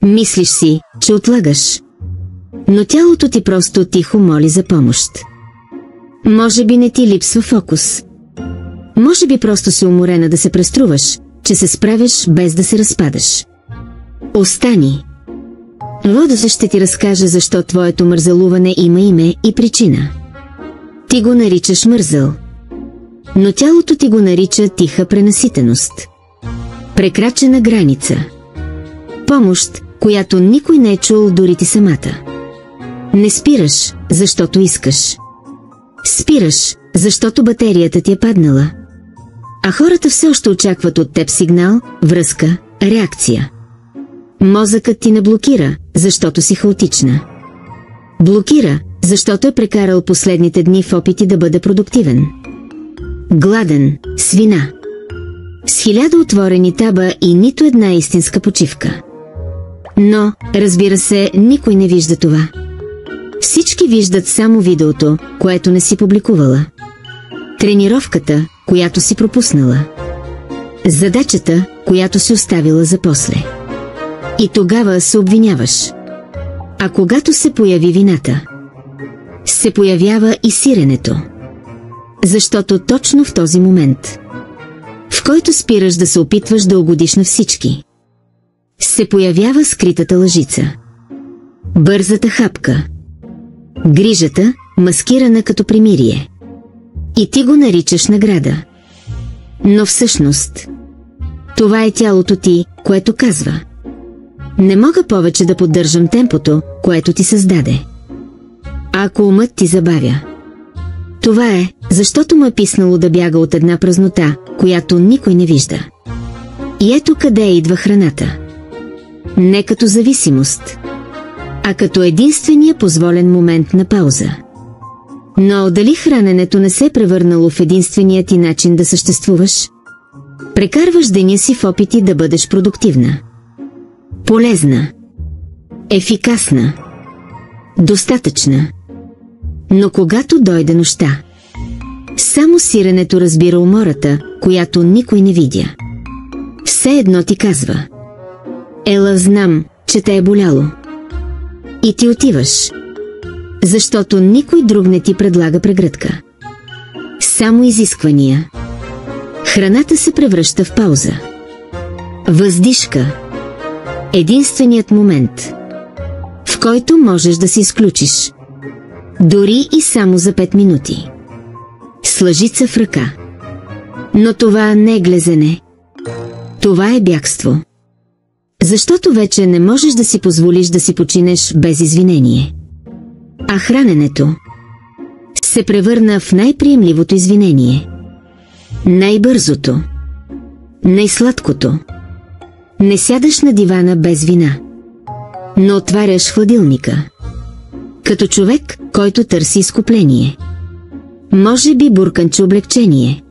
Мислиш си, че отлагаш. Но тялото ти просто тихо моли за помощ. Може би не ти липсва фокус. Може би просто си уморена да се преструваш, че се справяш без да се разпадаш. Остани. Водата ще ти разкаже защо твоето мързелуване има име и причина. Ти го наричаш мързъл. Но тялото ти го нарича тиха пренаситеност. Прекрачена граница. Помощ, която никой не е чул, дори ти самата. Не спираш, защото искаш. Спираш, защото батерията ти е паднала. А хората все още очакват от теб сигнал, връзка, реакция. Мозъкът ти не блокира, защото си хаотична. Блокира, защото е прекарал последните дни в опити да бъде продуктивен. Гладен, свина. С 1000 отворени таба и нито една истинска почивка. Но, разбира се, никой не вижда това. Всички виждат само видеото, което не си публикувала. Тренировката, която си пропуснала. Задачата, която си оставила за после. И тогава се обвиняваш. А когато се появи вината, се появява и сиренето. Защото точно в този момент, в който спираш да се опитваш да угодиш на всички, се появява скритата лъжица. Бързата хапка. Грижата, маскирана като примирие. И ти го наричаш награда. Но всъщност, това е тялото ти, което казва: не мога повече да поддържам темпото, което ти създаде. А ако умът ти забавя, това е, защото му е писнало да бяга от една празнота, която никой не вижда. И ето къде идва храната. Не като зависимост, а като единствения позволен момент на пауза. Но дали храненето не се е превърнало в единствения ти начин да съществуваш? Прекарваш деня си в опити да бъдеш продуктивна, полезна, ефикасна, достатъчна. Но когато дойде нощта, само сиренето разбира умората, която никой не видя. Все едно ти казва: ела, знам, че те е боляло. И ти отиваш, защото никой друг не ти предлага прегръдка. Само изисквания. Храната се превръща в пауза. Въздишка. Единственият момент, в който можеш да се изключиш. Дори и само за 5 минути. С лъжица в ръка. Но това не е глезене. Това е бягство. Защото вече не можеш да си позволиш да си починеш без извинение. А храненето се превърна в най-приемливото извинение. Най-бързото. Най-сладкото. Не сядаш на дивана без вина, но отваряш хладилника. Като човек, който търси изкупление. Може би бурканче облегчение,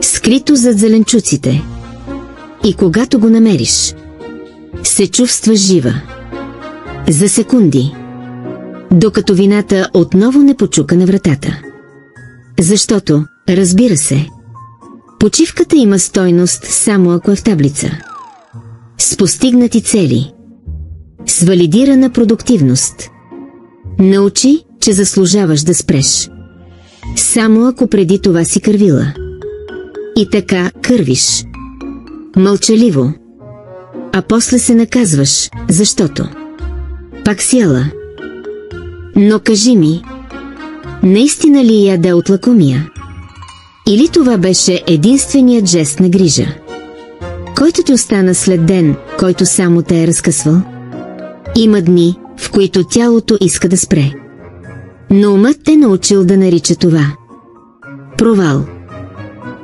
скрито зад зеленчуците. И когато го намериш, се чувстваш жива. За секунди. Докато вината отново не почука на вратата. Защото, разбира се, почивката има стойност само ако е в таблица. С постигнати цели. С валидирана продуктивност. Научи, че заслужаваш да спреш. Само ако преди това си кървила. И така кървиш. Мълчаливо. А после се наказваш, защото пак си яла. Но кажи ми, наистина ли яде от лакомия? Или това беше единственият жест на грижа, който ти остана след ден, който само те е разкъсвал? Има дни, в които тялото иска да спре. Но умът те научил да нарича това провал.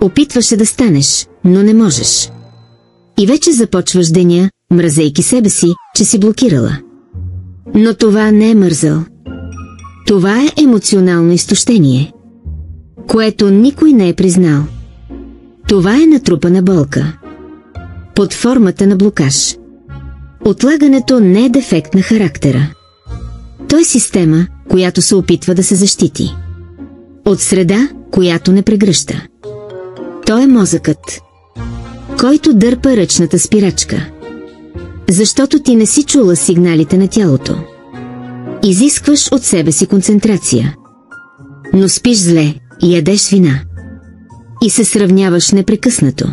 Опитваше да станеш, но не можеш. И вече започваш деня, мразейки себе си, че си блокирала. Но това не е мързъл. Това е емоционално изтощение, което никой не е признал. Това е натрупана болка под формата на блокаж. Отлагането не е дефект на характера. То е система, която се опитва да се защити от среда, която не прегръща. То е мозъкът, който дърпа ръчната спирачка. Защото ти не си чула сигналите на тялото. Изискваш от себе си концентрация. Но спиш зле, ядеш вина. И се сравняваш непрекъснато.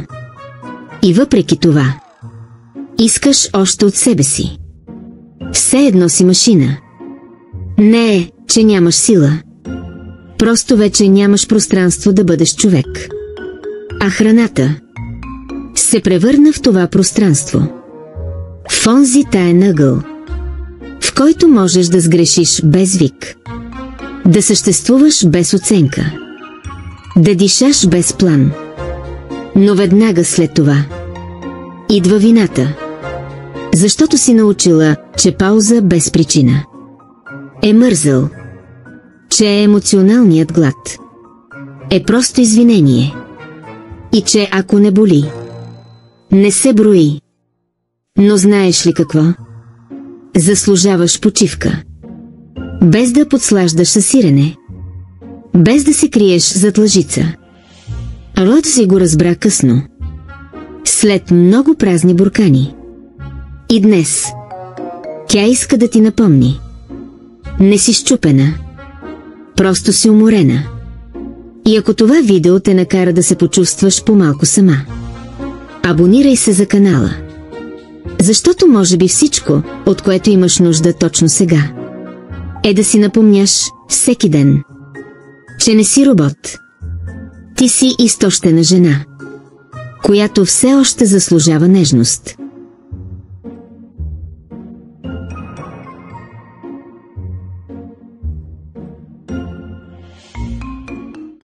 И въпреки това, искаш още от себе си. Все едно си машина. Не е, че нямаш сила. Просто вече нямаш пространство да бъдеш човек. А храната се превърна в това пространство. В онзи таен ъгъл, в който можеш да сгрешиш без вик. Да съществуваш без оценка. Да дишаш без план. Но веднага след това идва вината. Защото си научила, че пауза без причина е мързъл. Че емоционалният глад е просто извинение. И че ако не боли, не се брои. Но знаеш ли какво? Заслужаваш почивка. Без да подслаждаш със сирене. Без да се криеш зад лъжица. Род си го разбра късно. След много празни буркани. И днес тя иска да ти напомни. Не си счупена. Просто си уморена. И ако това видео те накара да се почувстваш по-малко сама, абонирай се за канала. Защото може би всичко, от което имаш нужда точно сега, е да си напомняш всеки ден, че не си робот. Ти си изтощена жена, която все още заслужава нежност.